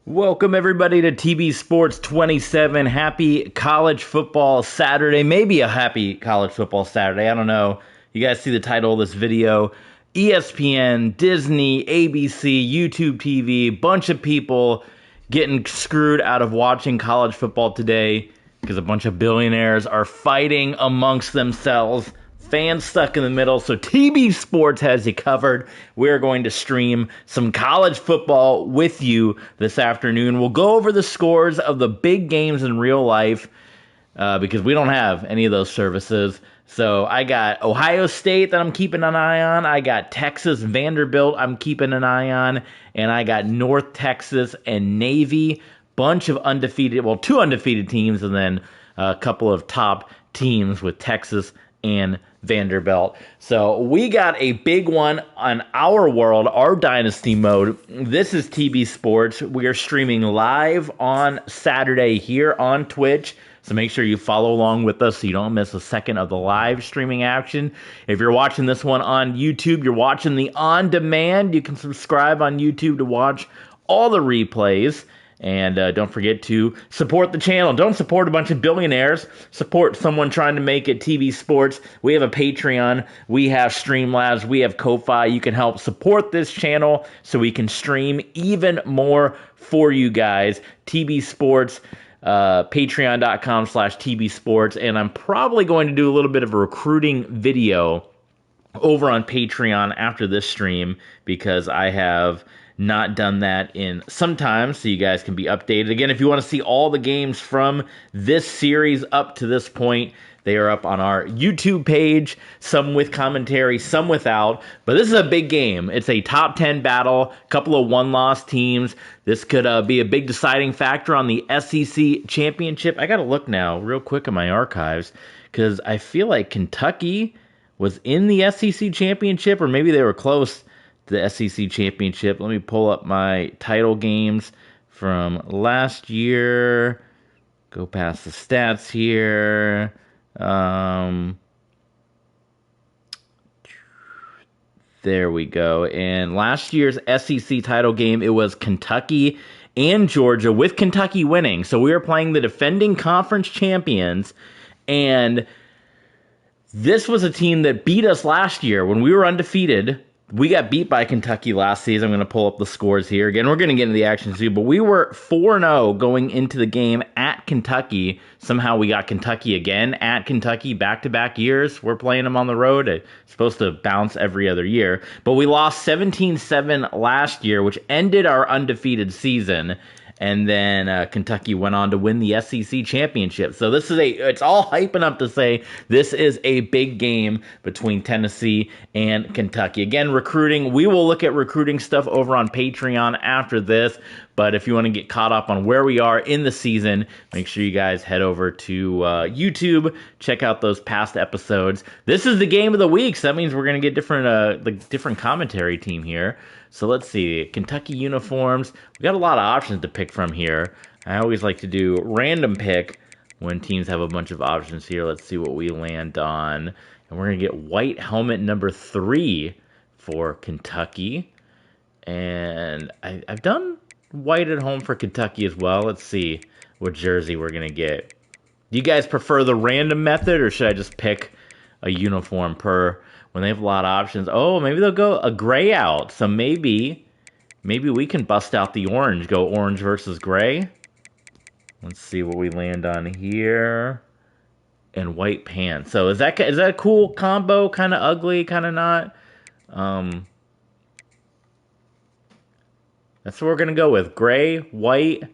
Welcome everybody to TB Sports 27. Happy college football Saturday. Maybe a happy college football Saturday. I don't know. You guys see the title of this video. ESPN, Disney, ABC, YouTube TV, bunch of people getting screwed out of watching college football today because a bunch of billionaires are fighting amongst themselves. Fans stuck in the middle, so TB Sports has you covered. We're going to stream some college football with you this afternoon. We'll go over the scores of the big games in real life because we don't have any of those services. So I got Ohio State that I'm keeping an eye on. I got Texas Vanderbilt I'm keeping an eye on. And I got North Texas and Navy. Bunch of undefeated, well, two undefeated teams and then a couple of top teams with Texas and Vanderbilt. So we got a big one on our world, our dynasty mode. This is TB Sports. We are streaming live on Saturday here on Twitch. So make sure you follow along with us so you don't miss a second of the live streaming action. If you're watching this one on YouTube, you're watching the on demand. You can subscribe on YouTube to watch all the replays. And don't forget to support the channel. Don't support a bunch of billionaires. Support someone trying to make it TV Sports. We have a Patreon. We have Streamlabs. We have Ko-Fi. You can help support this channel so we can stream even more for you guys. TB Sports, patreon.com/TB Sports. And I'm probably going to do a little bit of a recruiting video over on Patreon after this stream because I have not done that in some time, so you guys can be updated. Again, if you want to see all the games from this series up to this point, they are up on our YouTube page, some with commentary, some without. But this is a big game. It's a top 10 battle, a couple of one-loss teams. This could be a big deciding factor on the SEC championship. I got to look now real quick in my archives because I feel like Kentucky was in the SEC championship, or maybe they were close to the SEC championship. Let me pull up my title games from last year. Go past the stats here. There we go. And last year's SEC title game, it was Kentucky and Georgia, with Kentucky winning. So we were playing the defending conference champions, and this was a team that beat us last year when we were undefeated. We got beat by Kentucky last season. I'm going to pull up the scores here. Again, we're going to get into the action too, but we were 4-0 going into the game at Kentucky. Somehow we got Kentucky again at Kentucky back-to-back years. We're playing them on the road. It's supposed to bounce every other year. But we lost 17-7 last year, which ended our undefeated season. And then Kentucky went on to win the SEC championship. So this is it's all hyping up to say this is a big game between Tennessee and Kentucky. Again, recruiting, we will look at recruiting stuff over on Patreon after this. But if you want to get caught up on where we are in the season, make sure you guys head over to YouTube, check out those past episodes. This is the game of the week, so that means we're going to get different commentary team here. So let's see, Kentucky uniforms. We got a lot of options to pick from here. I always like to do random pick when teams have a bunch of options here. Let's see what we land on. And we're going to get white helmet number 3 for Kentucky. And I've done white at home for Kentucky as well. Let's see what jersey we're going to get. Do you guys prefer the random method, or should I just pick a uniform per when they have a lot of options? Oh, maybe they'll go a gray out. So maybe we can bust out the orange, go orange versus gray. Let's see what we land on here. And white pants. So is that a cool combo? Kind of ugly, kind of not. That's what we're going to go with. Gray, white,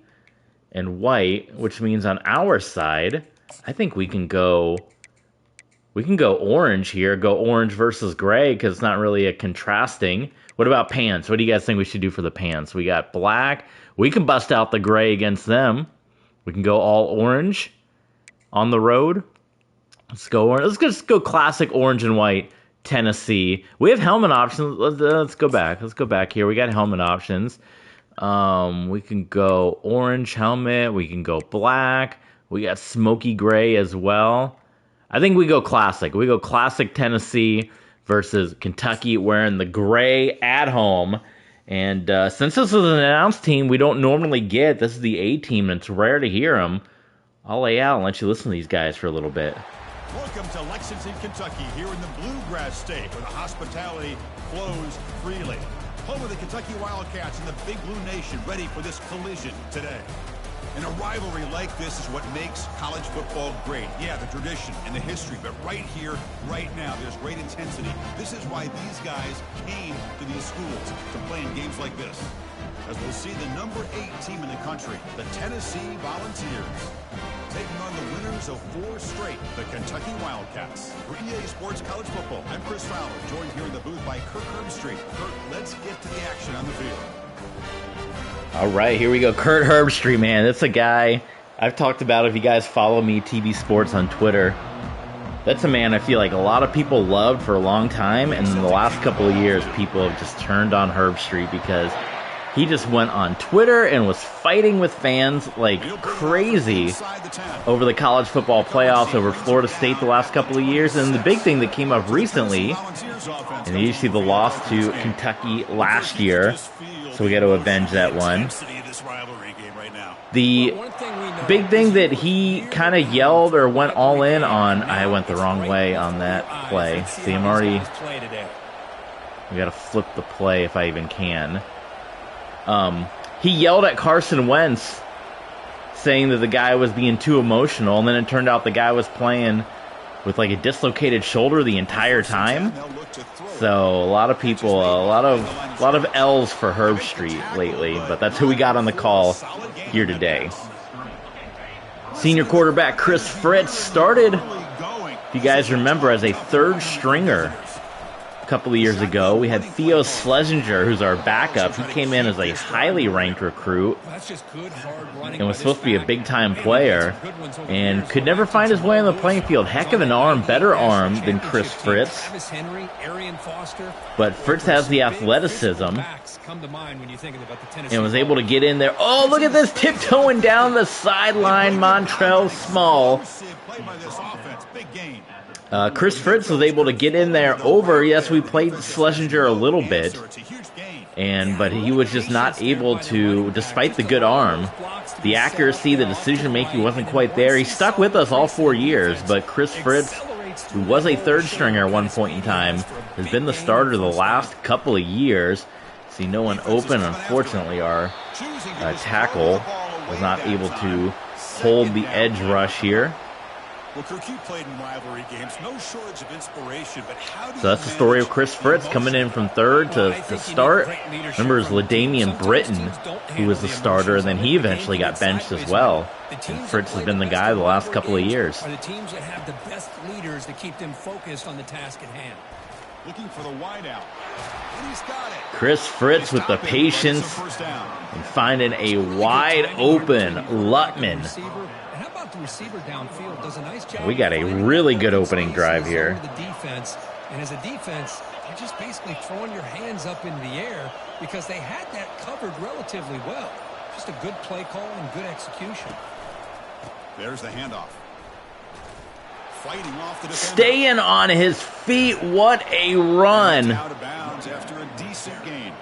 and white, which means on our side, I think we can go orange here, go orange versus gray, because it's not really a contrasting. What about pants? What do you guys think we should do for the pants? We got black. We can bust out the gray against them. We can go all orange on the road. Let's go orange. Let's just go classic orange and white, Tennessee. We have helmet options. Let's go back. Let's go back here. We got helmet options. We can go orange helmet. We can go black. We got smoky gray as well. I think we go classic. We go classic Tennessee versus Kentucky wearing the gray at home. And since this is an announced team we don't normally get, this is the A team, and it's rare to hear them. I'll lay out and let you listen to these guys for a little bit. Welcome to Lexington, Kentucky, here in the Bluegrass State, where the hospitality flows freely. Home of the Kentucky Wildcats and the Big Blue Nation, ready for this collision today. And a rivalry like this is what makes college football great. Yeah, the tradition and the history, but right here, right now, there's great intensity. This is why these guys came to these schools to play in games like this. As we'll see the number 8 team in the country, the Tennessee Volunteers, taking on the winners of 4 straight, the Kentucky Wildcats. For EA Sports College Football, I'm Chris Fowler, joined here in the booth by Kurt Herbstreit. Kurt, let's get to the action on the field. All right, here we go. Kurt Herbstreit, man. That's a guy I've talked about. If you guys follow me, TV Sports on Twitter, that's a man I feel like a lot of people loved for a long time. And in the last couple of years, people have just turned on Herbstreit because he just went on Twitter and was fighting with fans like crazy over the college football playoffs, over Florida State the last couple of years. And the big thing that came up recently, and you see the loss to Kentucky last year, so we got to avenge that one. The big thing that he kind of yelled or went all in on, I went the wrong way on that play. See, I'm already, we got to flip the play if I even can. He yelled at Carson Wentz, saying that the guy was being too emotional, and then it turned out the guy was playing with like a dislocated shoulder the entire time. So a lot of people, a lot of L's for Herbstreit lately, but that's who we got on the call here today. Senior quarterback Chris Fritz started, if you guys remember, as a third stringer a couple of years ago. We had Theo Schlesinger, who's our backup. He came in as a highly ranked recruit and was supposed to be a big-time player and could never find his way on the playing field. Heck of an arm, better arm than Chris Fritz. But Fritz has the athleticism and was able to get in there. Oh, look at this, tiptoeing down the sideline, Montrell Small. Chris Fritz was able to get in there over. Yes, we played Schlesinger a little bit, but he was just not able to, despite the good arm, the accuracy, the decision-making wasn't quite there. He stuck with us all 4 years, but Chris Fritz, who was a third stringer at one point in time, has been the starter the last couple of years. See no one open. Unfortunately, our tackle was not able to hold the edge rush here. Well, Kirk, you played in rivalry games. No shortage of inspiration, but how do so that's the story of Chris Fritz coming in from third to start. Remember, it was LaDainian Britton who was the starter, and then he eventually got benched as well. And Fritz has been the guy the last couple of years. Are the teams that have the best leaders to keep them focused on the task at hand. Looking for the wideout. And he's got it. Chris Fritz with the patience and finding a wide open Lutman. The receiver downfield does a nice job. We got a really good opening drive here. The defense, and as a defense, you're just basically throwing your hands up in the air because they had that covered relatively well. Just a good play call and good execution. There's the handoff. Fighting off the defender. Staying on his feet. What a run. Out of bounds after a decent gain.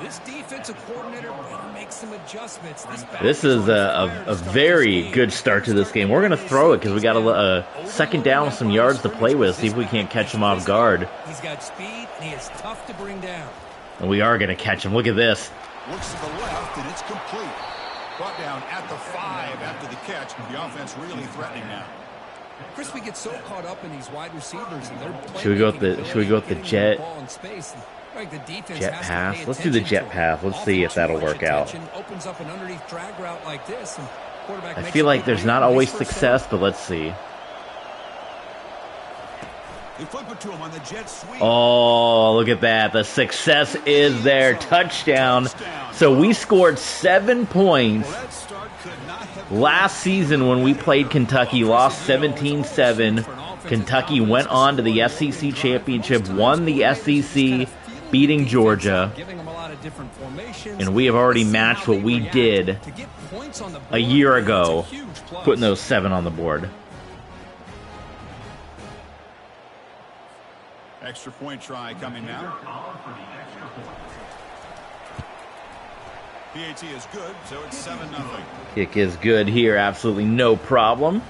This defensive coordinator better make some adjustments. This is a very good start to this game. We're going to throw it because we got a second down with some yards to play with. See if we can't catch him off guard. He's got speed and he is tough to bring down. And we are going to catch him. Look at this. Looks to the left and it's complete. Brought down at the 5 after the catch. The offense really threatening now. Chris, we get so caught up in these wide receivers and they're Should we go with the jet? Like the defense jet pass. Let's do the jet pass. Let's see if that'll work out. Opens up an underneath drag route like this, and I feel like there's not always success, but let's see. Oh, look at that. The success is there. Touchdown. So we scored 7 points last season when we played Kentucky, lost 17-7. Kentucky went on to the SEC championship, won the SEC, beating Georgia, and we have already matched what we did a year ago, putting those 7 on the board. Extra point try coming now. PAT is good, so it's 7-0. Kick is good here, absolutely no problem.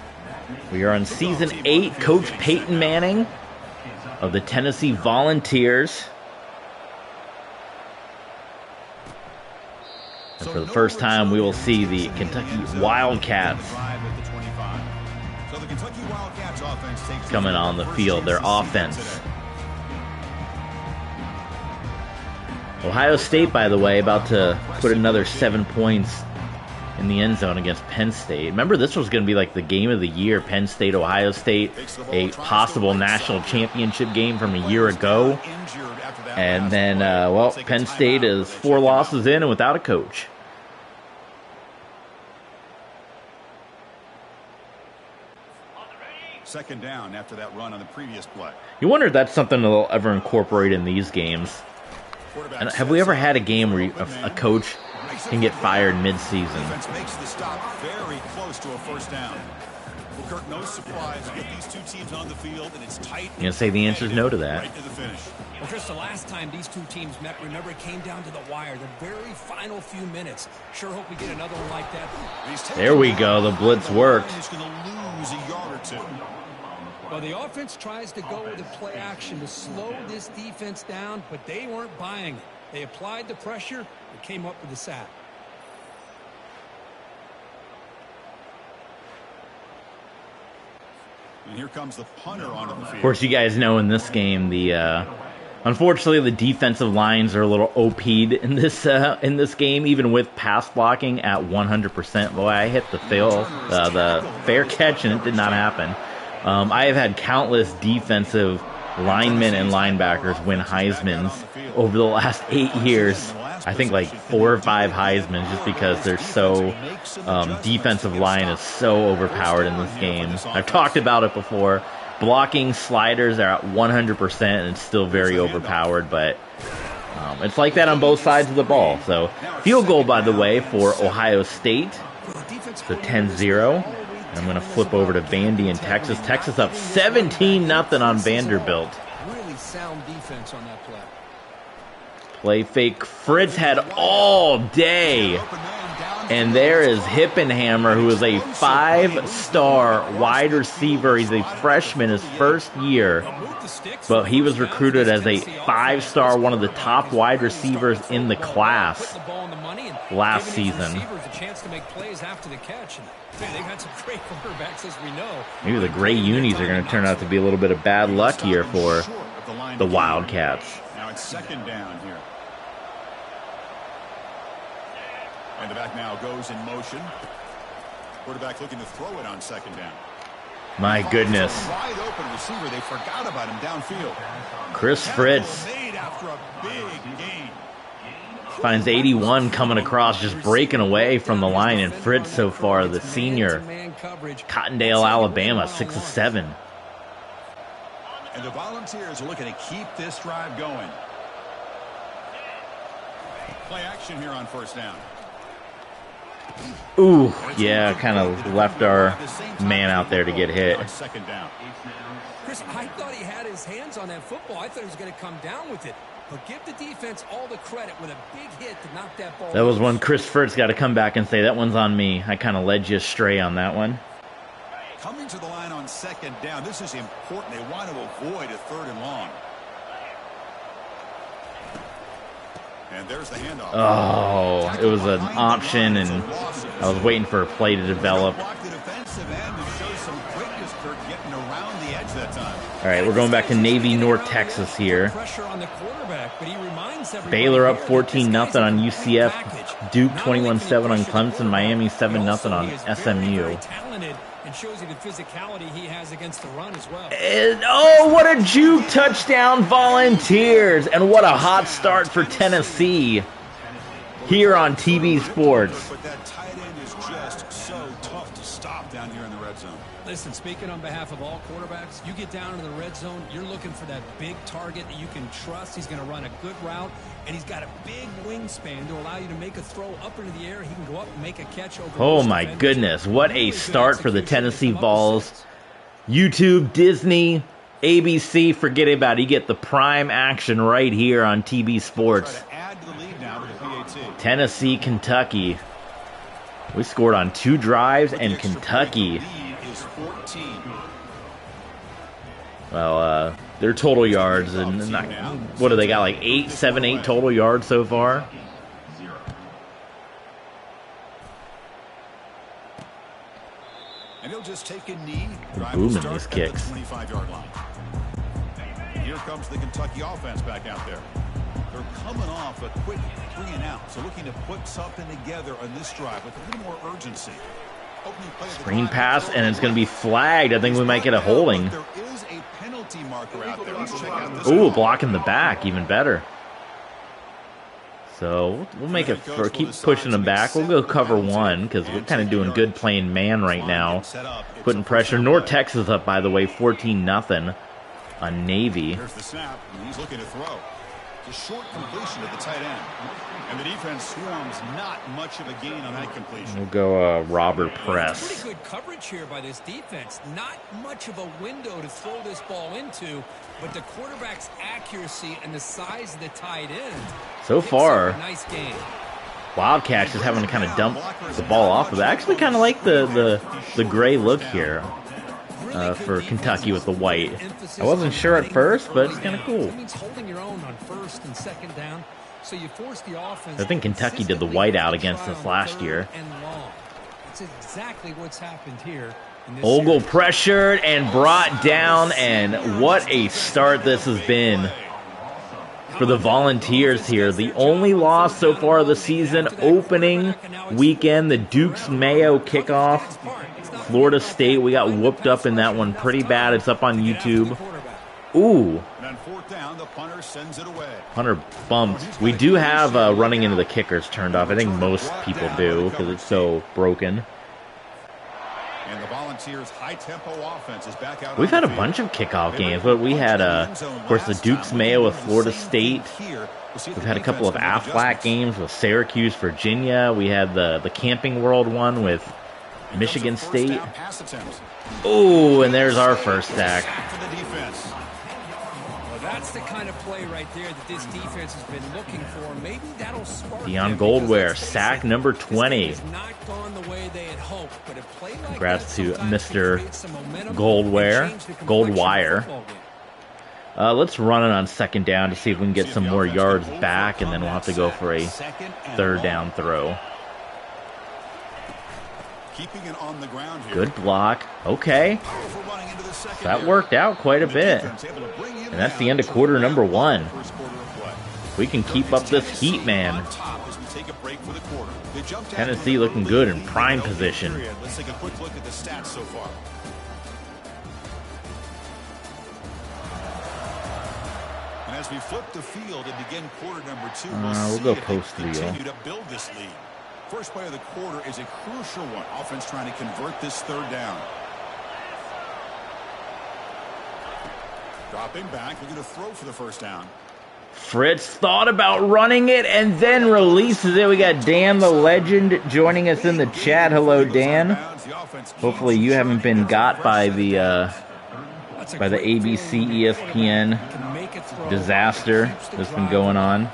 We are on Season 8, Coach Peyton Manning of the Tennessee Volunteers. And for the first time, we will see the Kentucky Wildcats coming on the field, their offense. Ohio State, by the way, about to put another 7 points in the end zone against Penn State. Remember, this was going to be like the game of the year, Penn State, Ohio State, a possible national championship game from a year ago. And then, well, Penn State is 4 losses in and without a coach. Second down after that run on the previous play. You wonder if that's something they'll ever incorporate in these games. And have we ever had a game where a coach can get fired mid-season? Defense makes the stop very close to a first down. Well, Kirk, no surprise. You get these two teams on the field, and it's tight. You're going to say the answer is no to that. Right to the finish. Well, Chris, the last time these two teams met, remember, it came down to the wire, the very final few minutes. Sure hope we get another one like that. There we go. The blitz worked. He's going to lose a yard or two. Well, the offense tries to go with the play action to slow this defense down, but they weren't buying it. They applied the pressure and came up with the sack. And here comes the punter onto the field. Of course, you guys know in this game, unfortunately, the defensive lines are a little OP'd in this game, even with pass blocking at 100%. Boy, I hit the fair catch, and it did not happen. I have had countless defensive linemen and linebackers win Heismans over the last 8 years. I think like 4 or 5 Heismans, just because they're so defensive line is so overpowered in this game. I've talked about it before. Blocking sliders are at 100% and it's still very overpowered, but it's like that on both sides of the ball. So field goal, by the way, for Ohio State. So 10-0. I'm going to flip over to Vandy in Texas. Texas up 17-0 on Vanderbilt. Really sound defense on that play. Play fake. Fritz had all day. And there is Hippenhammer, who is a 5-star wide receiver. He's a freshman his first year. But he was recruited as a 5-star, one of the top wide receivers in the class last season. Maybe the gray unis are going to turn out to be a little bit of bad luck here for the Wildcats. Now it's second down here. And the back now goes in motion. Quarterback looking to throw it on second down. My goodness. Wide open receiver. They forgot about him downfield. Chris Fritz After a big gain. finds 81 coming across, just breaking away from the line. And Fritz so far, the senior, Cottondale, Alabama, 6 of 7. And the Volunteers are looking to keep this drive going. Play action here on first down. Ooh, yeah, kind of left our man out there to get hit. Second down. Chris, I thought he had his hands on that football. I thought he was going to come down with it. But give the defense all the credit with a big hit to knock that ball. That was when Chris Fritz got to come back and say, that one's on me. I kind of led you astray on that one. Coming to the line on second down. This is important. They want to avoid a third and long. And there's the handoff. Oh, it was an option, and I was waiting for a play to develop. All right, we're going back to Navy, North Texas here. Baylor up 14-0 on UCF. Duke 21-7 on Clemson. Miami 7-0 on SMU. And shows you the physicality he has against the run as well. And, oh, what a juke touchdown, Volunteers. And what a hot start for Tennessee here on TV Sports. But that tight end is just so tough to stop down here in the red zone. Listen, speaking on behalf of all quarterbacks, you get down in the red zone, you're looking for that big target that you can trust. He's going to run a good route, and he's got a big wingspan to allow you to make a throw up into the air. He can go up and make a catch over. Oh, my goodness. What a start for the Tennessee Vols. YouTube, Disney, ABC, forget about it. You get the prime action right here on TV Sports. Try to add to the lead now to the PAT. Tennessee, Kentucky. We scored on 2 drives, and Kentucky, well, their total yards, and what do they got, like 8 total yards so far? And he'll just take a knee. Booming these kicks. 25-yard line. And here comes the Kentucky offense back out there. They're coming off a quick 3-and-out, so looking to put something together on this drive with a little more urgency. Screen pass, and it's going to be flagged. I think we might get a holding. There is a penalty marker out there. Let's check out this. Ooh, blocking the back, even better. So we'll make it for keep pushing them back. We'll go cover 1 because we're kind of doing good playing man right now, putting pressure. North Texas up, by the way, 14-0 on Navy. Here's the snap, and he's looking to throw. It's a short completion at the tight end. And the defense swarms, not much of a gain on that completion. We'll go robber press. Pretty good coverage here by this defense. Not much of a window to throw this ball into, but the quarterback's accuracy and the size of the tight end. So far, nice game. Wildcats just having to kind of dump the ball off of it. I actually kind of like the gray look here for Kentucky with the white. I wasn't sure at first, but it's kind of cool. Holding your own on first and second down. So you force the offense. I think Kentucky did the white out against us last year. That's exactly what's happened here. Ogle pressured and brought down, and what a start this has been for the Volunteers here. The only loss so far of the season, opening weekend, the Duke's Mayo kickoff. Florida State, we got whooped up in that one pretty bad. It's up on YouTube. Ooh. Punter bumped. We do have running into the kickers turned off. I think most people do because it's so broken. And the Volunteers' high-tempo offense is back out. We've had a bunch of kickoff games, but we had, of course, the Duke's Mayo with Florida State. We've had a couple of Aflac games with Syracuse, Virginia. We had the Camping World one with Michigan State. Oh, and there's our first sack. That's the kind of play right there that this defense has been looking for. Maybe that'll spark. Dion Goldware, sack number 20. Congrats to Mr. Goldwire. Let's run it on second down to see if we can get some more yards back, and then we'll have to go for a third down throw. Keeping it on the ground here. Good block. Okay. That worked out quite a bit. And that's the end of quarter number 1. We can keep up this heat, man. Tennessee looking good in prime position. Let's take a quick look at the stats so far. And as we flip the field and begin quarter number 2, we'll go post wheel. Continue to build this lead. First play of the quarter is a crucial one. Offense trying to convert this third down. Dropping back, looking to throw for the first down. Fritz thought about running it and then releases it. We got Dan the Legend joining us in the chat. Hello, Dan. Hopefully you haven't been got by the ABC ESPN disaster that's been going on.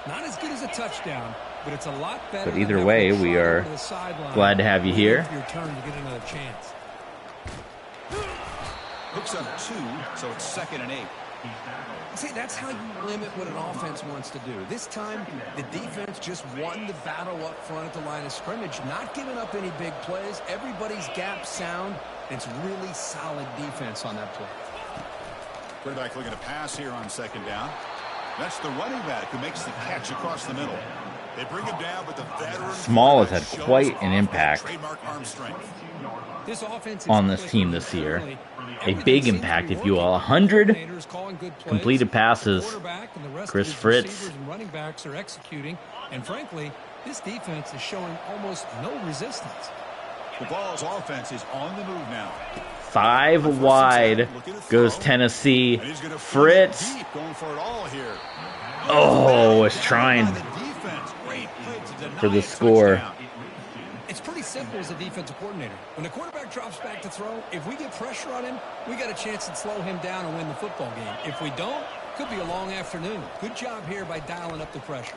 Not as good as a touchdown, but it's a lot better. But either way, we are glad to have you here. Your turn to get another chance. Hooks up 2, so it's 2nd and 8. See, that's how you limit what an offense wants to do. This time, the defense just won the battle up front at the line of scrimmage, not giving up any big plays. Everybody's gap sound. It's really solid defense on that play. Quarterback looking to pass here on second down. That's the running back who makes the catch across the middle. They bring him down, but the veteran Small has had quite an impact on this team this year. A big impact, if you will. 100 completed passes. Chris Fritz. Running backs are executing, and frankly, this defense is showing almost no resistance. The Vols offense is on the move now. 5 wide goes Tennessee. Fritz. Oh, is trying for the score. It's pretty simple as a defensive coordinator. When the quarterback drops back to throw, if we get pressure on him, we got a chance to slow him down and win the football game. If we don't, could be a long afternoon. Good job here by dialing up the pressure.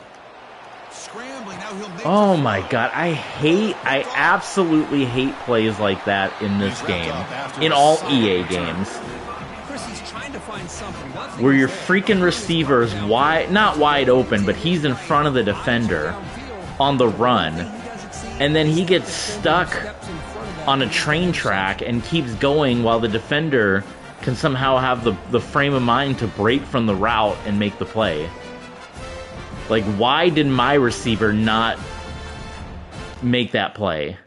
Scrambling. Now he'll make Oh my God, I absolutely hate plays like that in this game. In all EA games. Chris, he's trying to find something. Where your freaking receiver's not wide open, but he's in front of the defender on the run. And then he gets stuck on a train track and keeps going while the defender can somehow have the frame of mind to break from the route and make the play. Like, why did my receiver not make that play?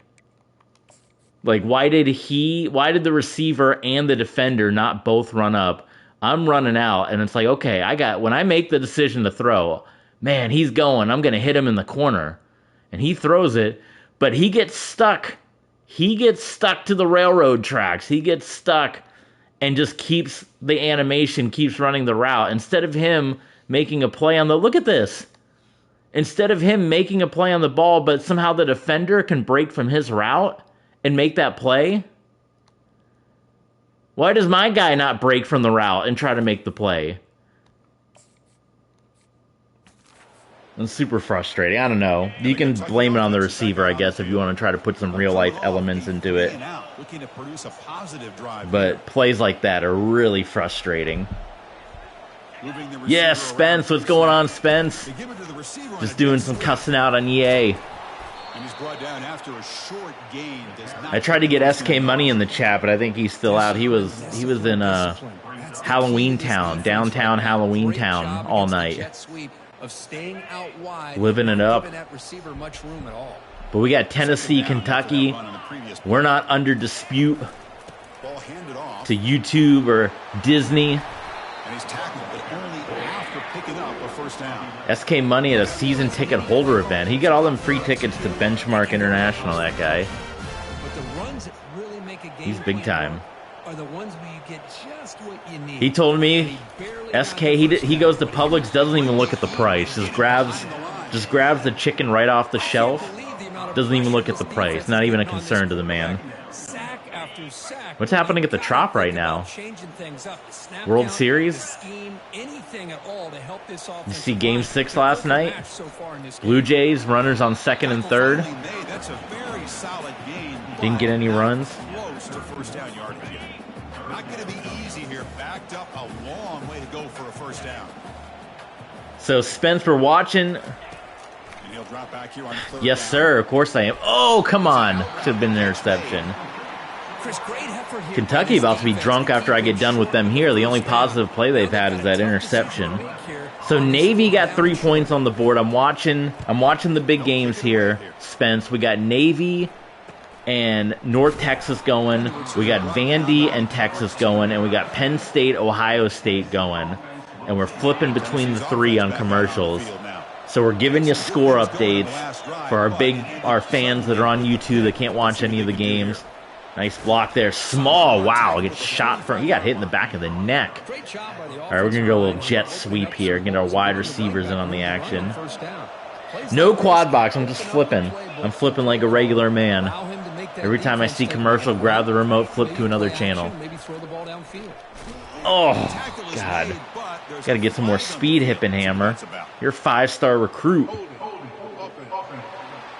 Like, why did the receiver and the defender not both run up? I'm running out, and it's like, okay, when I make the decision to throw, man, he's going, I'm going to hit him in the corner. And he throws it, but he gets stuck. He gets stuck to the railroad tracks. He gets stuck and just keeps running the route. Instead of him making a play on look at this. Instead of him making a play on the ball, but somehow the defender can break from his route and make that play. Why does my guy not break from the route and try to make the play? It's super frustrating. I don't know. You can blame it on the receiver, I guess, if you want to try to put some real-life elements into it. But plays like that are really frustrating. Yeah, Spence. What's going on, Spence? Just doing some cussing out on EA. I tried to get SK Money in the chat, but I think he's still out. He was in Halloween Town, downtown Halloween Town all night. Living it up. But we got Tennessee, Kentucky. We're not under dispute to YouTube or Disney. SK Money at a season ticket holder event. He got all them free tickets to Benchmark International, that guy. He's big time. He told me SK he goes to Publix, doesn't even look at the price. Just grabs the chicken right off the shelf. Doesn't even look at the price. Not even a concern to the man. What's happening at the Trop right now? World Series? You see Game 6 last night? Blue Jays, runners on second and third. Didn't get any runs. Not going to be easy here. Backed up a long way to go for a first down. So, Spence, we're watching. And he'll drop back here on third yes, down. sir. Of course I am. Oh, come on. Should have been an interception. Kentucky about to be drunk after I get done with them here. The only positive play they've had is that interception. So Navy got 3 points on the board. I'm watching the big games here, Spence. We got Navy and North Texas going. We got Vandy and Texas going, and we got Penn State, Ohio State going. And we're flipping between the three on commercials. So we're giving you score updates for our fans that are on YouTube that can't watch any of the games. Nice block there. Small. Wow. Gets shot from. He got hit in the back of the neck. All right, we're going to go a little jet sweep here. Get our wide receivers in on the action. No quad box. I'm just flipping. I'm flipping like a regular man. Every time I see commercial, grab the remote, flip to another channel. Oh, God. Got to get some more speed, Hippenhammer. You're a 5-star recruit.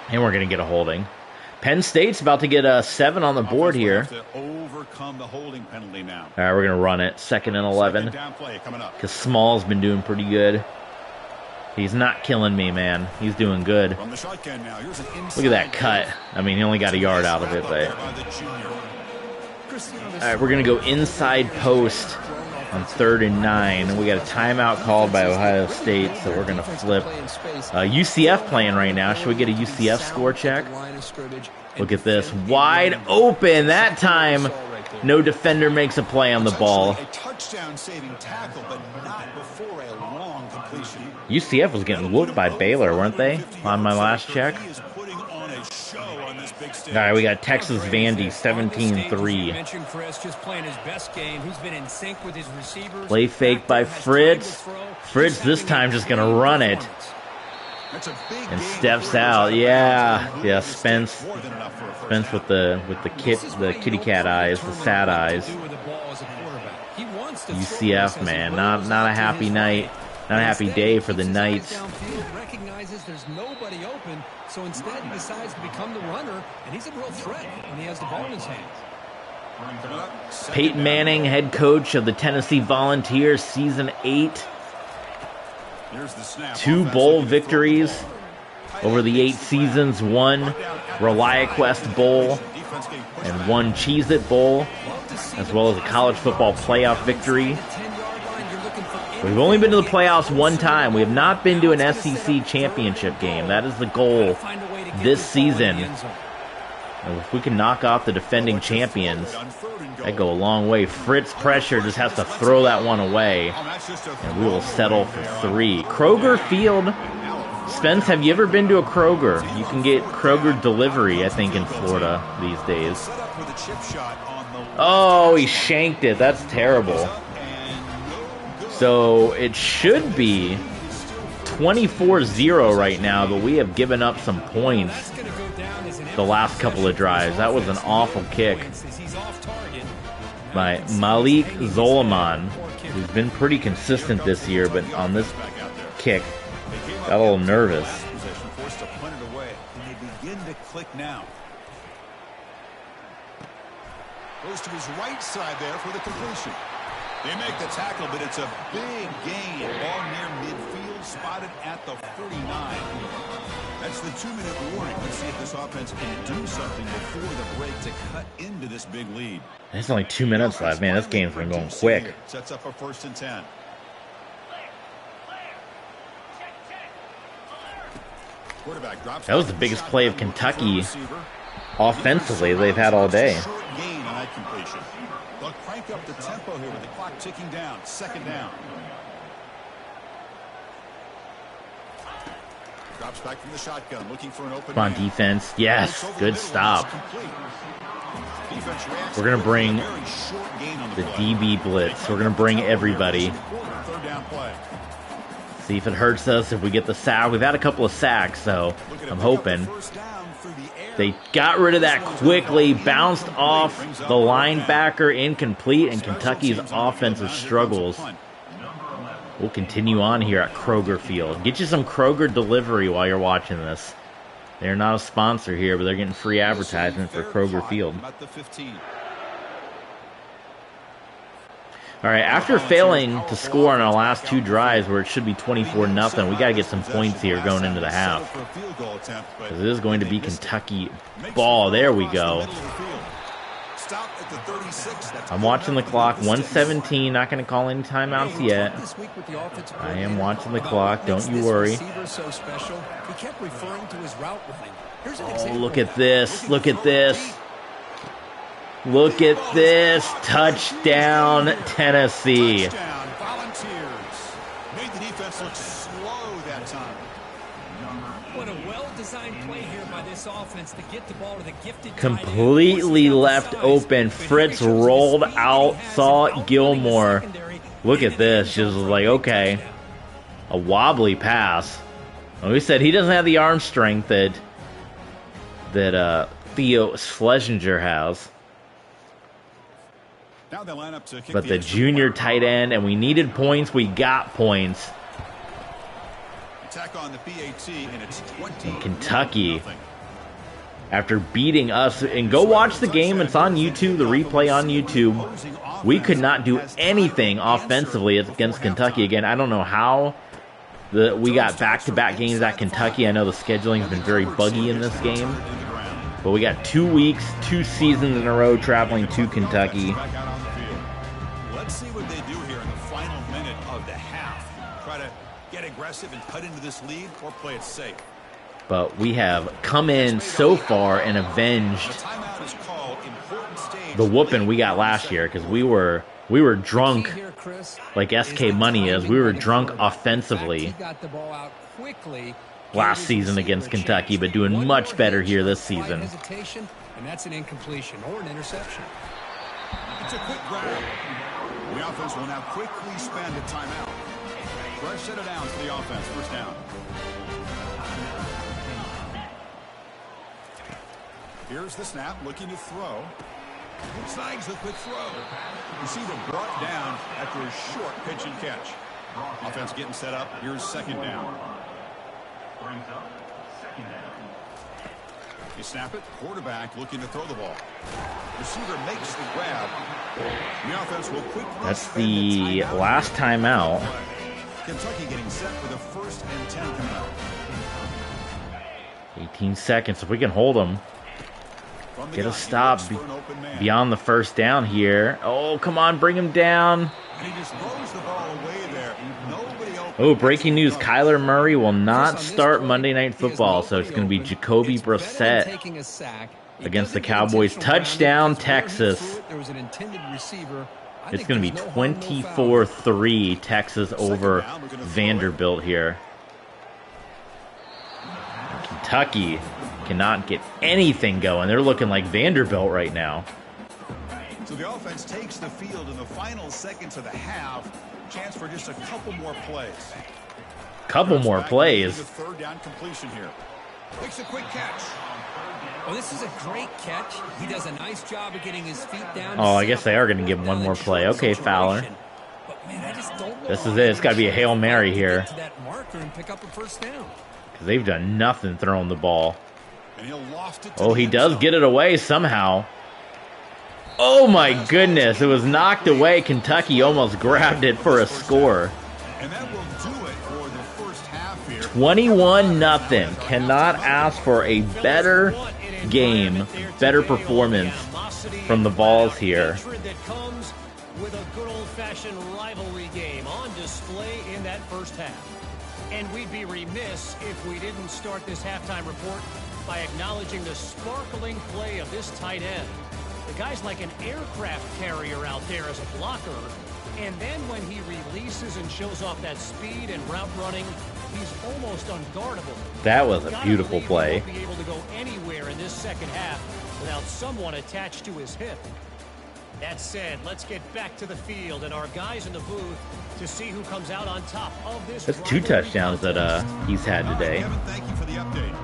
And we're going to get a holding. Penn State's about to get a 7 on the board here. All right, we're going to run it. 2nd and 11. Because Small's been doing pretty good. He's not killing me, man. He's doing good. Look at that cut. I mean, he only got a yard out of it, but... All right, we're going to go inside post on 3rd and 9. And we got a timeout called by Ohio State, so we're going to flip. UCF playing right now. Should we get a UCF score check? Look at this. Wide open. That time, no defender makes a play on the ball. UCF was getting whooped by Baylor, weren't they? On my last check. All right, we got Texas Vandy, 17-3. Play fake by Fritz. Fritz this time just going to run it. And steps out. Yeah, Spence with the kitty cat eyes, the sad eyes. UCF, man, not a happy night. Not a happy day for the Knights. there's nobody open, so instead he decides to become the runner, and he's a real threat when he has the ball in his hands. Peyton Manning, head coach of the Tennessee Volunteers, Season 8. 2 bowl victories over the 8 seasons, 1 ReliaQuest Bowl and 1 Cheez-It Bowl, as well as a college football playoff victory. We've only been to the playoffs 1 time. We have not been to an SEC championship game. That is the goal this season. And if we can knock off the defending champions, that'd go a long way. Fritz Pressure just has to throw that one away, and we will settle for 3. Kroger Field. Spence, have you ever been to a Kroger? You can get Kroger delivery, I think, in Florida these days. Oh, he shanked it. That's terrible. So it should be 24-0 right now, but we have given up some points the last couple of drives. That was an awful kick by Malik Zolaman, who's been pretty consistent this year, but on this kick, got a little nervous. Forced to punt it away, and they begin to click now. Goes to his right side there for the completion. They make the tackle, but it's a big gain. Ball near midfield, spotted at the 49. That's the 2-minute warning. Let's see if this offense can do something before the break to cut into this big lead. There's only 2 minutes left. Man, this game's been going quick. Sets up a 1st and 10. That was the biggest play of Kentucky offensively they've had all day. They'll crank up the tempo here with the clock ticking down. 2nd down. Drops back from the shotgun, looking for an open Come on, man. defense. Yes, good stop. We're going to bring the DB blitz. We're going to bring everybody. 3rd down play. See if it hurts us if we get the sack. We've had a couple of sacks, so I'm hoping. They got rid of that quickly, bounced off the linebacker, incomplete, and Kentucky's offensive struggles. We'll continue on here at Kroger Field. Get you some Kroger delivery while you're watching this. They're not a sponsor here, but they're getting free advertisement for Kroger Field. All right, after failing to score on our last 2 drives where it should be 24-0, we got to get some points here going into the half. Because it is going to be Kentucky ball. There we go. I'm watching the clock. 1:17. Not going to call any timeouts yet. I am watching the clock. Don't you worry. Oh, look at this. Look at this. Look at this. Touchdown, Tennessee. Made the defense look slow that time. What a well-designed play here by this offense to get the ball to the gifted. Completely left open. Fritz rolled out, saw Gilmore. Look at this. Just like, okay. A wobbly pass. Well, we said he doesn't have the arm strength that Theo Schlesinger has. Now they line up to kick But the junior tight end, and we needed points. We got points. Attack on the PAT, and it's 20. Kentucky, after beating us, and go watch the game. It's on YouTube, the replay on YouTube. We could not do anything offensively against Kentucky again. I don't know how we got back-to-back games at Kentucky. I know the scheduling has been very buggy in this game. But we got 2 weeks, 2 seasons in a row traveling to Kentucky. Let's see what they do here in the final minute of the half. Try to get aggressive and cut into this lead, or play it safe. But we have come in so far and avenged the whooping we got last year, because we were drunk like SK Money is. We were drunk offensively last season against Kentucky, but doing much better here this season. And that's an incompletion or an interception. It's a quick grab. The offense will now quickly spend a timeout. Fresh set it down for the offense. 1st down. Here's the snap, looking to throw. Snags the quick throw. Receiver brought down after a short pitch and catch. Offense getting set up. Here's 2nd down. You snap it, quarterback looking to throw the ball. Receiver makes the grab. The offense will quickly. That's the last timeout. Kentucky getting set for the 1st and 10 coming up. 18 seconds. If we can hold them, get a stop beyond the first down here. Oh, come on, bring him down. He just throws the ball away there. Oh, breaking news. Kyler Murray will not start Monday Night Football, so it's going to be Jacoby Brissett against the Cowboys. Touchdown, Texas. It's going to be 24-3 Texas over Vanderbilt here. Kentucky cannot get anything going. They're looking like Vanderbilt right now. So the offense takes the field in the final seconds of the half. Chance for just a couple more plays. Couple more plays. Third down completion here. Makes a quick catch. Oh, this is a great catch. He does a nice job of getting his feet down. Oh, I guess they are going to give him one more play. Okay, Fowler. But man, I just don't know. This is it. It's got to be a Hail Mary here. To that marker and pick up a first down. Because they've done nothing throwing the ball. And he'll loft it to Oh, he does get it away somehow. Oh my goodness, it was knocked away. Kentucky almost grabbed it for a score. And that will do it for the first half here. 21-0. Cannot ask for a better game, better performance from the Vols here. That comes with a good old-fashioned rivalry game on display in that first half. And we'd be remiss if we didn't start this halftime report by acknowledging the sparkling play of this tight end. The guy's like an aircraft carrier out there as a blocker. And then when he releases and shows off that speed and route running, he's almost unguardable. That was a beautiful play. He won't be able to go anywhere in this second half without someone attached to his hip. That said, let's get back to the field and our guys in the booth to see who comes out on top of this. That's 2 touchdowns that he's had today. Thank you for the update.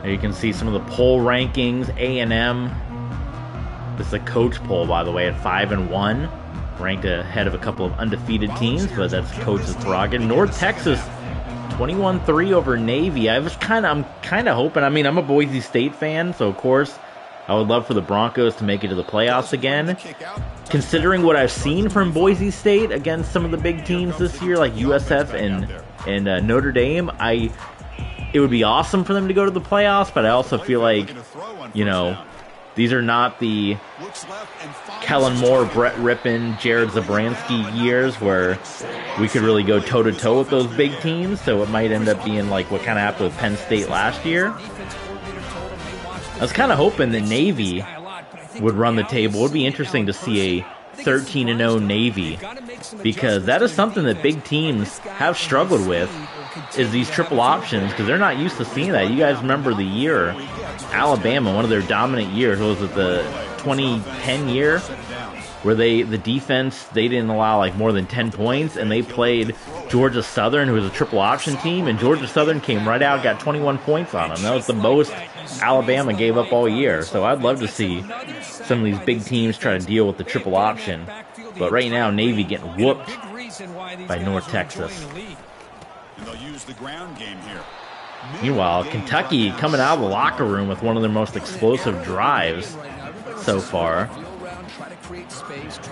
There you can see some of the poll rankings. A&M. This is a coach poll, by the way, at 5-1, ranked ahead of a couple of undefeated teams, but that's coach's prerogative. North Texas, 21-3 over Navy. I'm kind of hoping. I mean, I'm a Boise State fan, so of course I would love for the Broncos to make it to the playoffs again. Considering what I've seen from Boise State against some of the big teams this year, like USF and Notre Dame, it would be awesome for them to go to the playoffs, but I also feel like, you know, these are not the Kellen Moore, Brett Rippon, Jared Zabransky years where we could really go toe-to-toe with those big teams, so it might end up being like what kind of happened with Penn State last year. I was kind of hoping that Navy would run the table. It would be interesting to see a 13-0 Navy, because that is something that big teams have struggled with, is these triple options, because they're not used to seeing that. You guys remember the year Alabama, one of their dominant years, was it the 2010 year, where the defense, they didn't allow like more than 10 points, and they played Georgia Southern, who was a triple option team, and Georgia Southern came right out, got 21 points on them. That was the most Alabama gave up all year. So I'd love to see some of these big teams try to deal with the triple option. But right now, Navy getting whooped by North Texas. And they'll use the ground game here. Meanwhile, Kentucky coming out of the locker room with one of their most explosive drives so far.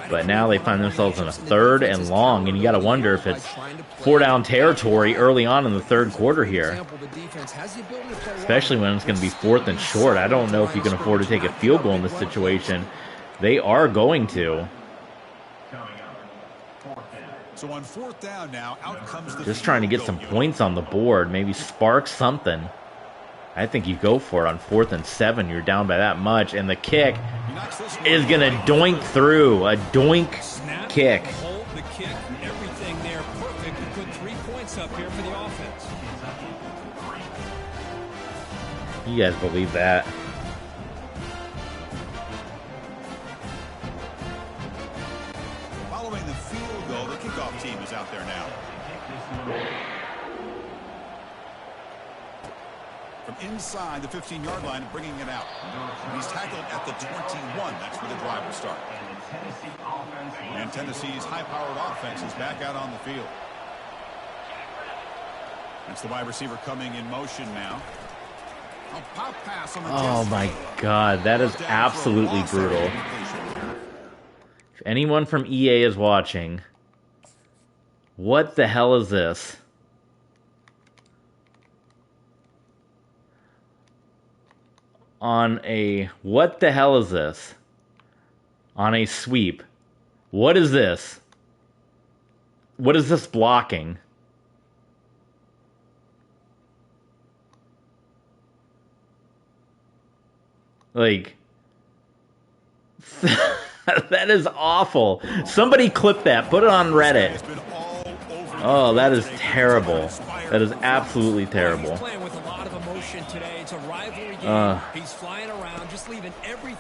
But now they find themselves in a 3rd and long, and you got to wonder if it's 4-down territory early on in the 3rd quarter here. Especially when it's going to be 4th and short. I don't know if you can afford to take a field goal in this situation. They are going to. So on 4th down now, out comes the just trying to get some points on the board, maybe spark something. I think you go for it on 4th and 7. You're down by that much, and the kick is going to doink through. A doink kick. Hold the kick, everything there perfect. You put 3 points up here for the offense. You guys believe that? Following the field goal, the kickoff team is out there now. From inside the 15-yard line, bringing it out. He's tackled at the 21. That's where the drive will start. And Tennessee's high-powered offense is back out on the field. That's the wide receiver coming in motion now. A pop pass on the Oh my God, that is absolutely brutal. If anyone from EA is watching, what the hell is this? What the hell is this? On a sweep. What is this? What is this blocking? Like, that is awful. Somebody clip that. Put it on Reddit. Oh, that is terrible. That is absolutely terrible.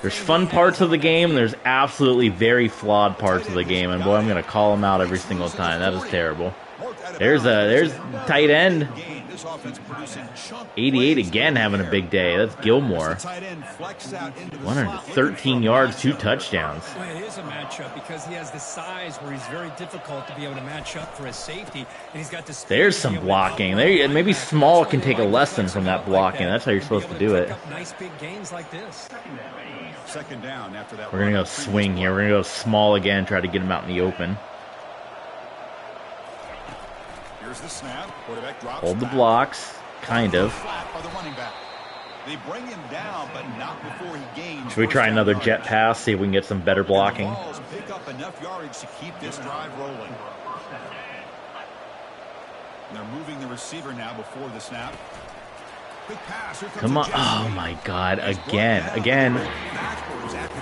There's fun parts of the game, and there's absolutely very flawed parts of the game, and boy, I'm going to call them out every single time. That is terrible. There's tight end. 88 again having a big day. That's Gilmore. 113 yards, 2 touchdowns. Well, it is a matchup because he has the size where he's very difficult to be able to match up for his safety, and he's got the speed. There's some blocking. Maybe Small can take a lesson from that blocking. That's how you're supposed to do it. Nice big gains like this. Second down after that. We're going to go swing here. We're going to go Small again, try to get him out in the open. Here's the snap. Quarterback drops Hold the back. blocks, kind of. By the running back. They bring him down, but not before he gains. Should we try another jet pass, see if we can get some better blocking? And the Vols pick up enough yardage to keep this drive rolling. And they're moving the receiver now before the snap. Quick pass. Here comes Come on. Oh my God. Again.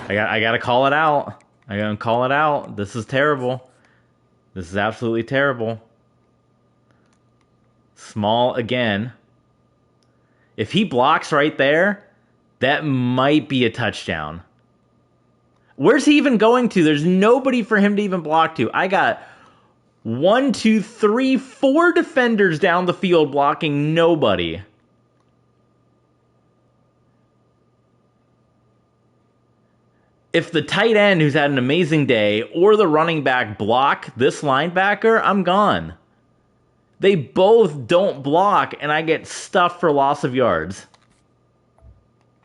I got to call it out. I got to call it out. This is terrible. This is absolutely terrible. Small again. If he blocks right there, that might be a touchdown. Where's he even going to? There's nobody for him to even block to. I got 1, 2, 3, 4 defenders down the field blocking nobody. If the tight end who's had an amazing day or the running back block this linebacker, I'm gone. They both don't block, and I get stuffed for loss of yards.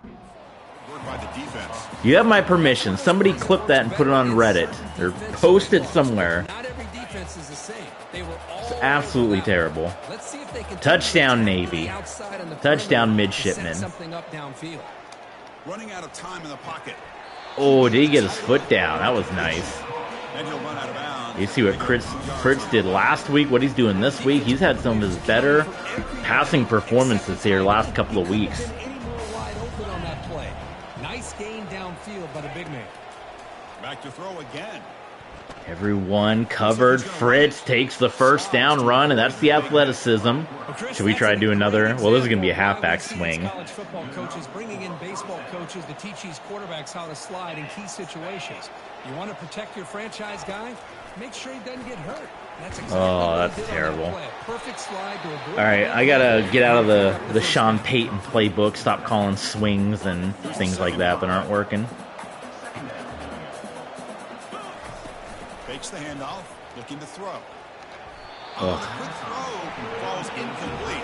By the defense. You have my permission. Somebody clip that and put it on Reddit or post it somewhere. Not every defense is the same. They were all It's absolutely terrible. Let's see if they can Touchdown, Navy. Touchdown, midshipman. Something up downfield. Running out of time in the pocket. Oh, did he get his foot down? That was nice. And he'll run out of bounds. You see what Fritz did last week, what he's doing this week. He's had some of his better passing performances here last couple of weeks. Any more wide open on that play. Nice gain downfield by the big man. Back to throw again. Everyone covered. Fritz takes the first down run, and that's the athleticism. Should we try to do another? Well, this is going to be a halfback swing. College football coaches bringing in baseball coaches to teach these quarterbacks how to slide in key situations. You want to protect your franchise guy? Make sure he doesn't get hurt. That's exactly that's terrible. Perfect slide to avoid. All right, I got to get out of the Sean Payton playbook, stop calling swings and things like that aren't working. Fakes the handoff, looking to throw. Ugh. Quick throw falls incomplete.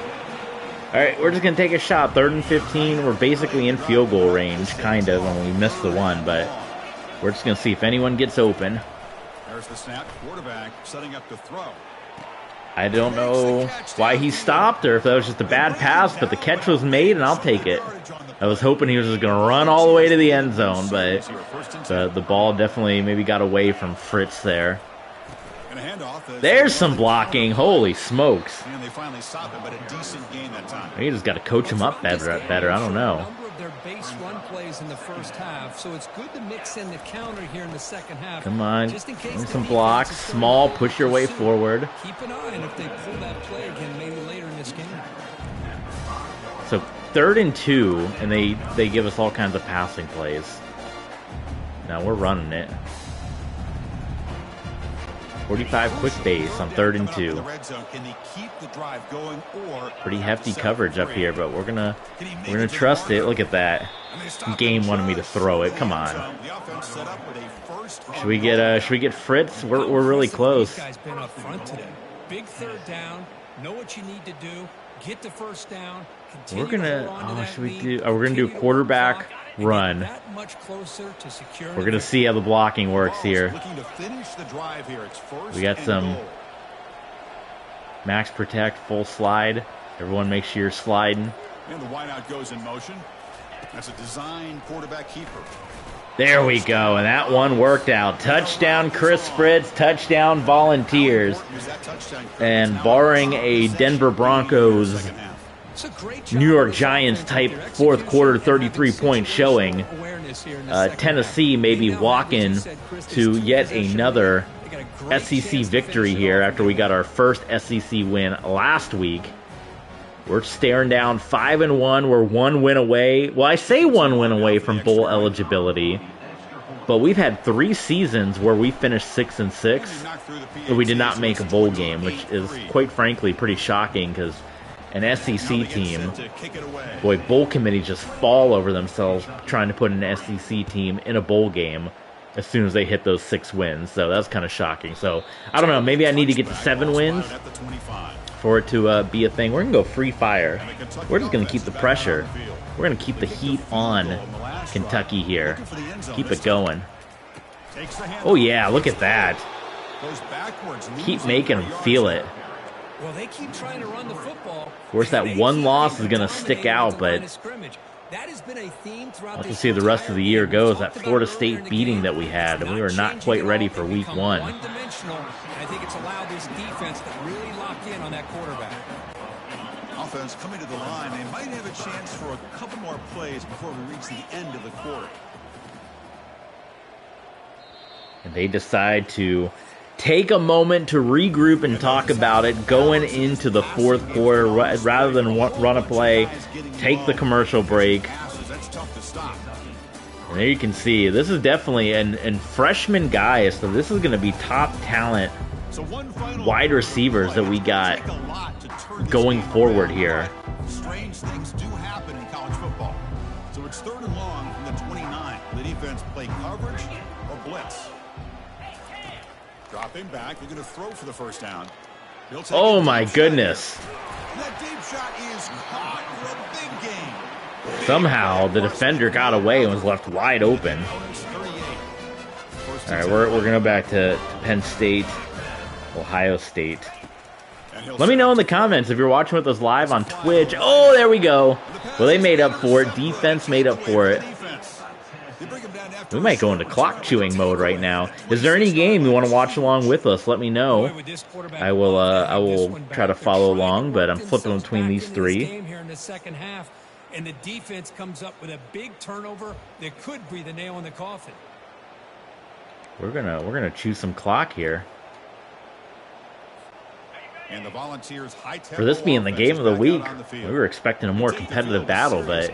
All right, we're just going to take a shot. 3rd and 15. We're basically in field goal range, kind of, when we missed the one, but we're just going to see if anyone gets open. There's the snap. Quarterback setting up to throw. I don't know why he stopped or if that was just a bad pass, but the catch was made, and I'll take it. I was hoping he was just going to run all the way to the end zone, but the ball definitely maybe got away from Fritz there. There's some blocking. Holy smokes. And they finally stopped it, but a decent gain that time. You just got to coach him up better. I don't know. Number of their base run plays in the first half, so it's good to mix in the counter here in the second half. Come on, just in case give me some blocks. Small, push your way forward. Keep an eye on if they pull that play again, maybe later in this game. So 3rd and 2, and they give us all kinds of passing plays. Now we're running it. 45 quick base on 3rd and 2. Pretty hefty coverage up here, but we're gonna trust it. Look at that. Game wanted me to throw it. Come on. Should we get Fritz? We're really close. This guy's been up front today. Big 3rd down. Know what you need to do. get the first down. We're gonna. Oh, should we do? Oh, we're gonna do quarterback run. That much closer to securing. We're gonna see how the blocking works here. Looking to finish the drive here. It's first We got and some goal. max protect, full slide. Everyone make sure you're sliding. And the wideout goes in motion. That's a design quarterback keeper. There we go, and that one worked out. Touchdown, Chris Fritz. Touchdown, Volunteers. And barring a Denver Broncos, New York Giants type fourth quarter 33-point showing, Tennessee may be walking to yet another SEC victory here after we got our first SEC win last week. We're staring down 5-1. We're 1 win away. Well, I say 1 win away from bowl eligibility, but we've had 3 seasons where we finished 6-6, and we did not make a bowl game, which is quite frankly pretty shocking because an SEC team, boy, bowl committees just fall over themselves trying to put an SEC team in a bowl game as soon as they hit those 6 wins. So that's kind of shocking. So I don't know. Maybe I need to get to 7 wins for it to be a thing. We're going to go free fire. We're just going to keep the pressure. We're going to keep the heat on Kentucky here. Keep it going. Oh, yeah, look at that. Keep making them feel it. Well, they keep trying to run the football. Of course, that one loss is going to stick out, but that has been a theme throughout we'll have to see how the rest of the year goes. That Florida State beating that we had, and we were not quite ready for week 1. I think it's allowed this defense to really lock in on that quarterback. Offense coming to the line. They might have a chance for a couple more plays before we reach the end of the quarter. And they decide to take a moment to regroup and talk about it going into the fourth quarter rather than run a play, take the commercial break. And there you can see, this is definitely an freshman guy, so this is going to be top talent wide receivers that we got going forward here. Strange things do happen in college football. So it's 3rd and long from the 29. The defense play coverage or blitz. Dropping back, they're going to throw for the first down. Oh my goodness. That deep shot is caught for a big game. Somehow the defender got away and was left wide open. All right, we're going to go back to Penn State, Ohio State. Let me know in the comments if you're watching with us live on Twitch. Oh, there we go. Well, they made up for it. Defense made up for it. We might go into clock chewing mode right now. Is there any game you want to watch along with us? Let me know. I will try to follow along, but I'm flipping between these 3. And the defense comes up with a big turnover that could be the nail in the coffin. We're gonna chew some clock here. And the Volunteers for this being the game of the week, we were expecting a more competitive battle, but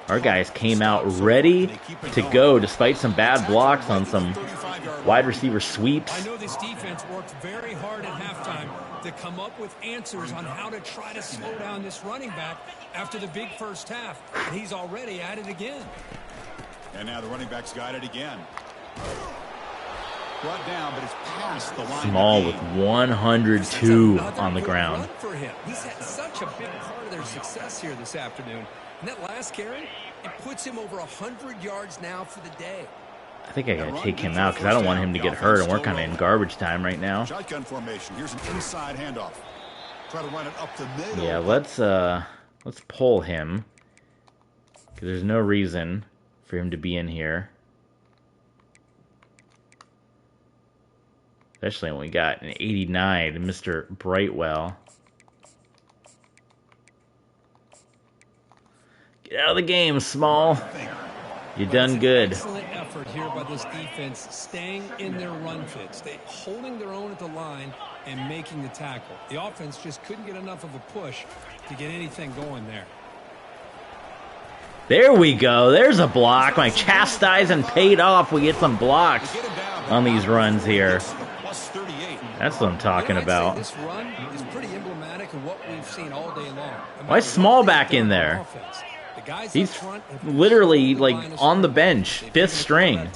our guys came out ready to go despite some bad blocks on some wide receiver sweeps. I know this defense worked very hard at halftime to come up with answers on how to try to slow down this running back after the big first half, and he's already at it again. And now the running back's got it again. Brought down, but it's past the line. Small with 102 on the ground. For him. He's had such a big part of their success here this afternoon. And that last carry, it puts him over 100 yards now for the day. I think I gotta take him out because I don't want him to get hurt, and we're kind of in garbage time right now. Shotgun formation. Here's an inside handoff. Try to run it up the middle. Yeah, let's pull him because there's no reason for him to be in here. Especially when we got an 89, Mr. Brightwell. Get out of the game, Small. You done good. Excellent effort here by this defense, staying in their run fit, holding their own at the line and making the tackle. The offense just couldn't get enough of a push to get anything going there. There we go. There's a block. My chastising paid off. We get some blocks on these runs here. That's what I'm talking about. This run is pretty emblematic of what we've seen all day long. Why is Small back in there? He's literally like on the bench, 5th string.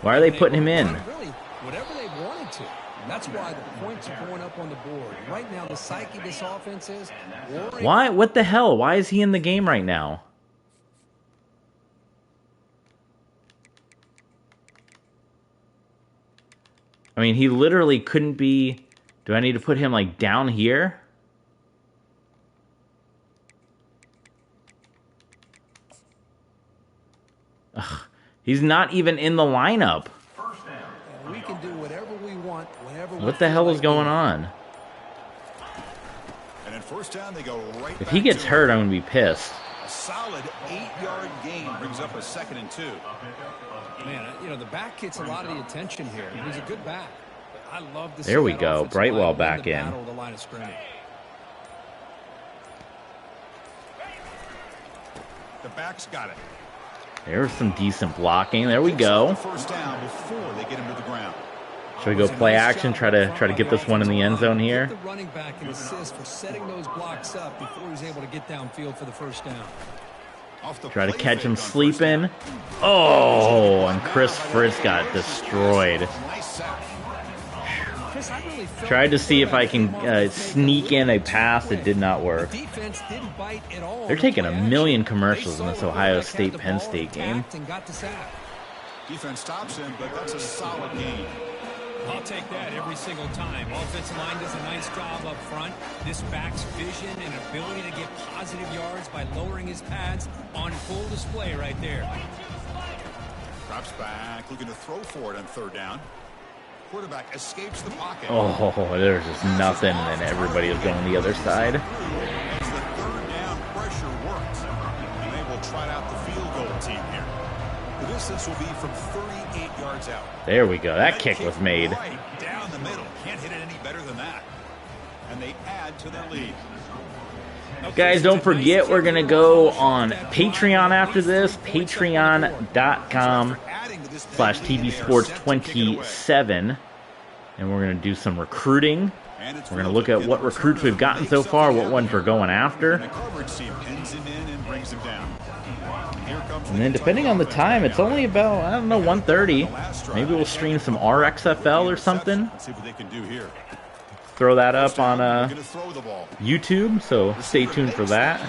Why are they putting him in? Whatever they wanted to. That's why the points are going up on the board. Right now, the psyche of this offense is worrying. Why? What the hell? Why is he in the game right now? I mean, he literally couldn't be... Do I need to put him, like, down here? Ugh, he's not even in the lineup. We can do whatever we want whenever we What the hell is going on? And in first down, they go right If he gets hurt, I'm going to be pissed. A solid 8-yard gain brings up a 2nd and 2. Man, you know, the back gets a lot of the attention here. He's a good back. I love to see There we that go. offensive Brightwell line back win the in. battle of the line of scrimmage. The back's got it. There's some decent blocking. There we go. First down before they get him to the ground. Should we go play action? Try to get this one in the end zone here. Give the running back an assist for setting those blocks up before he's able to get downfield for the first down. Try to catch him sleeping. Oh, and Chris Fritz got destroyed. Tried to see if I can sneak in a pass. It did not work. They're taking a million commercials in this Ohio State-Penn State game. Defense stops him, but that's a solid gain. I'll take that every single time. Offensive line does a nice job up front. This back's vision and ability to get positive yards by lowering his pads on full display right there. Drops back, looking to throw for it on 3rd down. Quarterback escapes the pocket. Oh, there's just nothing, and then everybody is going the other side. As the 3rd down pressure works, and they will try out the field goal team here. The distance will be from 38 yards out. There we go. That kick was made. Right down the middle. Can't hit it any better than that. And they add to their lead. Guys, don't forget we're going to go on Patreon after this. Patreon.com/TBSports27. And we're going to do some recruiting. We're going to look at what recruits we've gotten so far, what ones we're going after. And then depending on the time, it's only about, I don't know, 1:30. Maybe we'll stream some RXFL or something. Throw that up on YouTube, so stay tuned for that.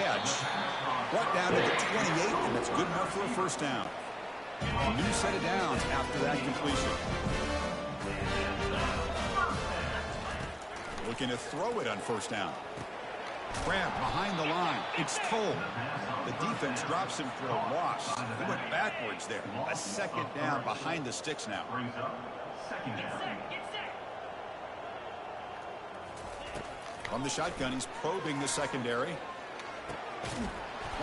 Brought down to the 28, and that's good enough for a first down. A new set of downs after that completion. Looking to throw it on first down. Grab behind the line. It's Cole. The defense drops him for a loss. He went backwards there. A 2nd down behind the sticks now. From the shotgun, he's probing the secondary.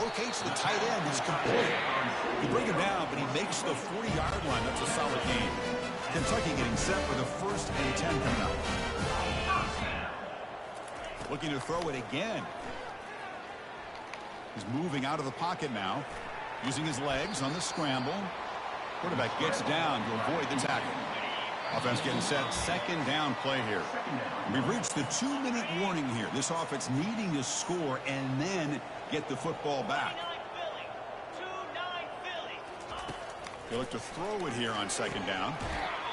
Locates the tight end. He's complete. You bring him down, but he makes the 40-yard line. That's a solid game. Kentucky getting set for the 1st and 10 coming up. Looking to throw it again. He's moving out of the pocket now. Using his legs on the scramble. Quarterback gets down to avoid the tackle. Offense getting set. 2nd down play here. We've reached the 2-minute warning here. This offense needing to score and then get the football back. They look to throw it here on 2nd down.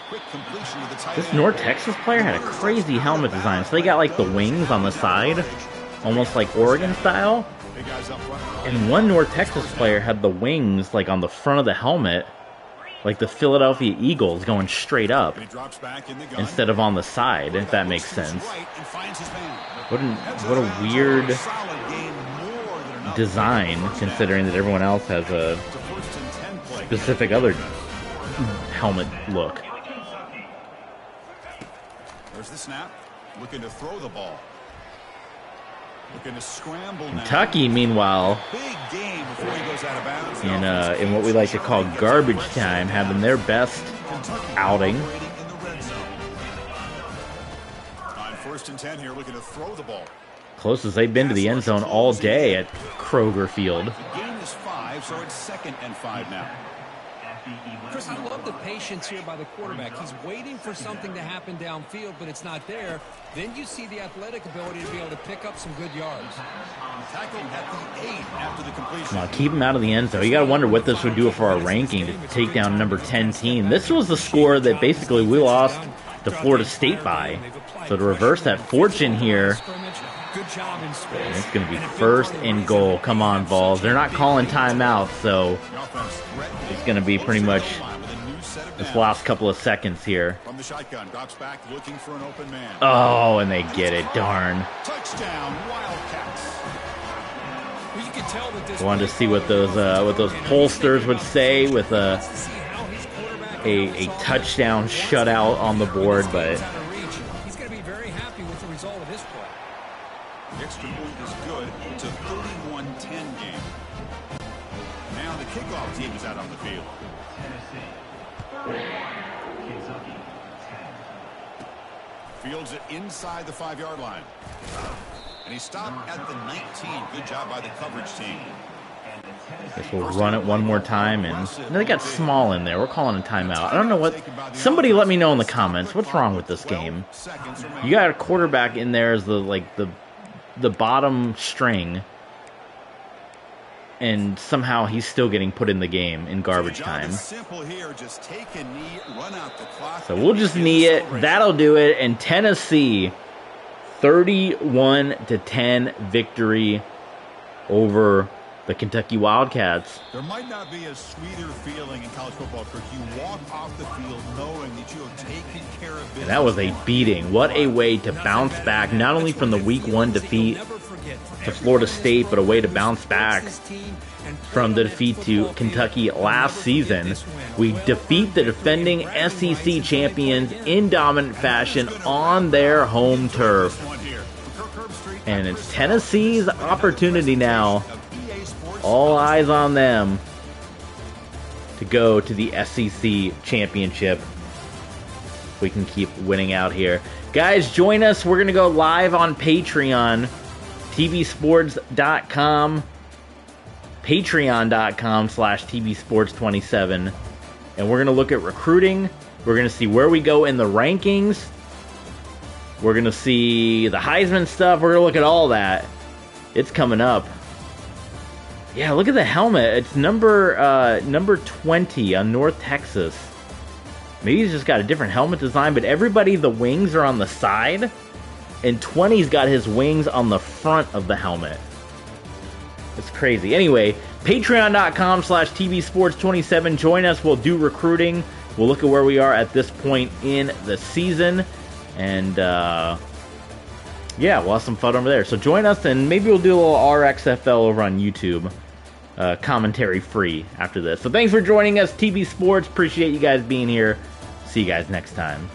Quick completion to the tight end. This North Texas player had a crazy helmet design. So they got like the wings on the side, almost like Oregon style. And one North Texas player had the wings like on the front of the helmet, like the Philadelphia Eagles going straight up instead of on the side, if that makes sense. What a weird design, considering that everyone else has a specific other helmet look. There's the snap. Looking to throw the ball. Looking to scramble now. Kentucky, meanwhile, Big game before he goes out of bounds. in what we like to call garbage time, having their best outing. On 1st and 10 here, looking to throw the ball. Closest they've been to the end zone all day at Kroger Field. The gain is 5, so it's 2nd and 5 now. Chris, I love the patience here by the quarterback. He's waiting for something to happen downfield, but it's not there. Then you see the athletic ability to be able to pick up some good yards. Tackled at the 8 after the completion. Come on, keep him out of the end zone. You got to wonder what this would do for our ranking to take down number 10 team. This was the score that basically we lost the Florida State bye. So to reverse that fortune here, and it's going to be first and goal. Come on, Vols. They're not calling timeout, so it's going to be pretty much this last couple of seconds here. From the shotgun, drops back, looking for an open man. Oh, and they get it. Darn. Touchdown, Wildcats. Well, you can tell that this Wanted to see what those pollsters would say with a touchdown shutout on the board, but he's going to be very happy with the result of this play. The extra point is good. It's a 31-10 game. Now the kickoff team is out on the field. Fields it inside the 5-yard line. And he stopped at the 19. Good job by the coverage team. guess we'll run it one more time. And they got Small in there. We're calling a timeout. I don't know what. Somebody let me know in the comments. What's wrong with this game? You got a quarterback in there as the bottom string, and somehow he's still getting put in the game in garbage time. So we'll just knee it. That'll do it. And Tennessee, 31-10 victory over the Kentucky Wildcats. There might not be a sweeter feeling in college football, Kirk. You walk off the field knowing that you have taken care of business. And that was a beating. What a way to bounce back, not only from the Week 1 defeat to Florida State, but a way to bounce back from the defeat to Kentucky last season. We defeat the defending SEC champions in dominant fashion on their home turf. And it's Tennessee's opportunity now. All eyes on them to go to the SEC championship. We can keep winning out here. Guys, join us. We're going to go live on Patreon, tvsports.com, patreon.com/tvsports27. And we're going to look at recruiting. We're going to see where we go in the rankings. We're going to see the Heisman stuff. We're going to look at all that. It's coming up. Yeah, look at the helmet. It's number 20 on North Texas. Maybe he's just got a different helmet design, but everybody, the wings are on the side, and 20's got his wings on the front of the helmet. It's crazy. Anyway, patreon.com/tvsports27. Join us. We'll do recruiting. We'll look at where we are at this point in the season, and yeah, we'll have some fun over there. So join us, and maybe we'll do a little RXFL over on YouTube. Commentary free after this. So thanks for joining us, TV Sports. Appreciate you guys being here. See you guys next time.